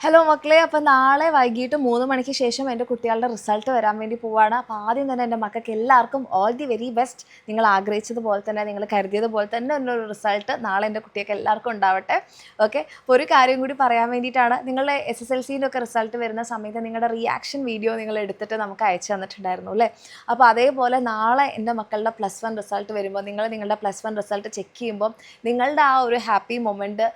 Hello മക്കളെ, അപ്പോൾ നാളെ വൈകിട്ട് 3 മണിക്ക് ശേഷം എൻ്റെ കുട്ടികളുടെ റിസൾട്ട് വരാൻ വേണ്ടി പോവാണ്. അപ്പോൾ ആദ്യം തന്നെ എൻ്റെ മക്കൾക്ക് എല്ലാവർക്കും ഓൾ ദി വെരി ബെസ്റ്റ്. നിങ്ങൾ ആഗ്രഹിച്ചതുപോലെ തന്നെ, നിങ്ങൾ കരുതിയതുപോലെ തന്നെ ഒരു റിസൾട്ട് നാളെ എൻ്റെ കുട്ടികൾക്ക് എല്ലാവർക്കും ഉണ്ടാവട്ടെ. ഓക്കെ, അപ്പോൾ ഒരു കാര്യം കൂടി പറയാൻ വേണ്ടിയിട്ടാണ്, നിങ്ങളുടെ SSLCൻ്റെ ഒക്കെ റിസൾട്ട് വരുന്ന സമയത്ത് നിങ്ങളുടെ റിയാക്ഷൻ വീഡിയോ നിങ്ങൾ എടുത്തിട്ട് നമുക്ക് അയച്ചു തന്നിട്ടുണ്ടായിരുന്നു അല്ലേ. അപ്പോൾ അതേപോലെ നാളെ എൻ്റെ മക്കളുടെ +1 റിസൾട്ട് വരുമ്പോൾ നിങ്ങളുടെ +1 റിസൾട്ട് ചെക്ക് ചെയ്യുമ്പോൾ നിങ്ങളുടെ ആ ഒരു ഹാപ്പി മൊമെൻറ്റ്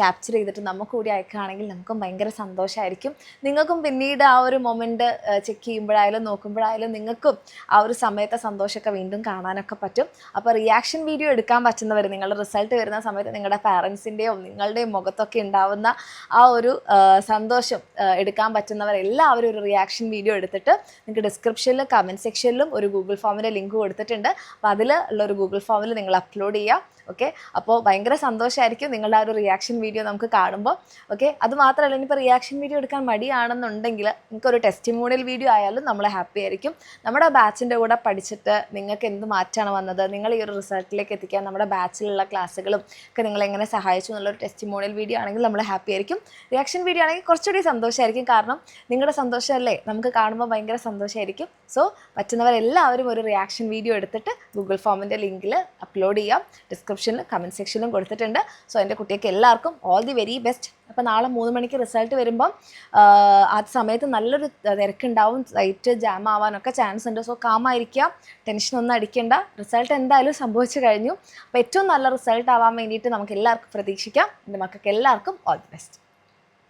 ക്യാപ്ചർ ചെയ്തിട്ട് നമുക്ക് കൂടി അയക്കുകയാണെങ്കിൽ നമുക്കും ഭയങ്കര സന്തോഷമായിരിക്കും. നിങ്ങൾക്കും പിന്നീട് ആ ഒരു മൊമെൻറ്റ് ചെക്ക് ചെയ്യുമ്പോഴായാലും നോക്കുമ്പോഴായാലും നിങ്ങൾക്കും ആ ഒരു സമയത്തെ സന്തോഷമൊക്കെ വീണ്ടും കാണാനൊക്കെ പറ്റും. അപ്പോൾ റിയാക്ഷൻ വീഡിയോ എടുക്കാൻ പറ്റുന്നവർ, നിങ്ങളുടെ റിസൾട്ട് വരുന്ന സമയത്ത് നിങ്ങളുടെ പാരൻസിൻ്റെയും നിങ്ങളുടെയും മുഖത്തൊക്കെ ഉണ്ടാവുന്ന ആ ഒരു സന്തോഷം എടുക്കാൻ പറ്റുന്നവർ എല്ലാവരും ഒരു റിയാക്ഷൻ വീഡിയോ എടുത്തിട്ട് നിങ്ങൾക്ക് ഡിസ്ക്രിപ്ഷനിലും കമൻറ്റ് സെക്ഷനിലും ഒരു ഗൂഗിൾ ഫോമിൻ്റെ ലിങ്ക് കൊടുത്തിട്ടുണ്ട്. അപ്പോൾ അതിൽ ഉള്ള ഒരു ഗൂഗിൾ ഫോമിൽ നിങ്ങൾ അപ്ലോഡ് ചെയ്യുക. ഓക്കെ, അപ്പോൾ ഭയങ്കര സന്തോഷമായിരിക്കും നിങ്ങളുടെ ആ ഒരു റിയാക്ഷൻ വീഡിയോ നമുക്ക് കാണുമ്പോൾ. ഓക്കെ, അത് മാത്രമല്ല, ഇനിയിപ്പോൾ റിയാക്ഷൻ വീഡിയോ എടുക്കാൻ മടിയാണെന്നുണ്ടെങ്കിൽ നിങ്ങൾക്കൊരു ടെസ്റ്റിമോണിയൽ വീഡിയോ ആയാലും നമ്മൾ ഹാപ്പി ആയിരിക്കും. നമ്മുടെ ബാച്ചിൻ്റെ കൂടെ പഠിച്ചിട്ട് നിങ്ങൾക്ക് എന്ത് മാറ്റമാണ് വന്നത്, നിങ്ങൾ ഈ ഒരു റിസൾട്ടിലേക്ക് എത്തിക്കാൻ നമ്മുടെ ബാച്ചിലുള്ള ക്ലാസ്സുകളും ഒക്കെ നിങ്ങളെങ്ങനെ സഹായിച്ചു എന്നുള്ളൊരു ടെസ്റ്റിമോണിയൽ വീഡിയോ ആണെങ്കിൽ നമ്മൾ ഹാപ്പി ആയിരിക്കും. റിയാക്ഷൻ വീഡിയോ ആണെങ്കിൽ കുറച്ചുകൂടി സന്തോഷമായിരിക്കും, കാരണം നിങ്ങളുടെ സന്തോഷമല്ലേ നമുക്ക് കാണുമ്പോൾ ഭയങ്കര സന്തോഷമായിരിക്കും. സോ പറ്റുന്നവരെല്ലാവരും ഒരു റിയാക്ഷൻ വീഡിയോ എടുത്തിട്ട് ഗൂഗിൾ ഫോമിൻ്റെ ലിങ്കിൽ അപ്ലോഡ് ചെയ്യാം. ഡിസ്ക്രിപ്ഷനിലും കമൻറ്റ് സെക്ഷനിലും കൊടുത്തിട്ടുണ്ട്. സോ എൻ്റെ കുട്ടികൾക്ക് എല്ലാവർക്കും ഓൾ ദി വെരി ബെസ്റ്റ്. അപ്പോൾ നാളെ 3 മണിക്ക് റിസൾട്ട് വരുമ്പം ആ സമയത്ത് നല്ലൊരു തിരക്കുണ്ടാവും, സൈറ്റ് ജാം ആവാനൊക്കെ ചാൻസ് ഉണ്ട്. സോ കാമായിരിക്കുക, ടെൻഷനൊന്നും അടിക്കേണ്ട. റിസൾട്ട് എന്തായാലും സംഭവിച്ചു കഴിഞ്ഞു. അപ്പോൾ ഏറ്റവും നല്ല റിസൾട്ട് ആവാൻ വേണ്ടിയിട്ട് നമുക്ക് എല്ലാവർക്കും പ്രതീക്ഷിക്കാം. എൻ്റെ മക്കൾക്ക് എല്ലാവർക്കും ഓൾ ദി ബെസ്റ്റ്.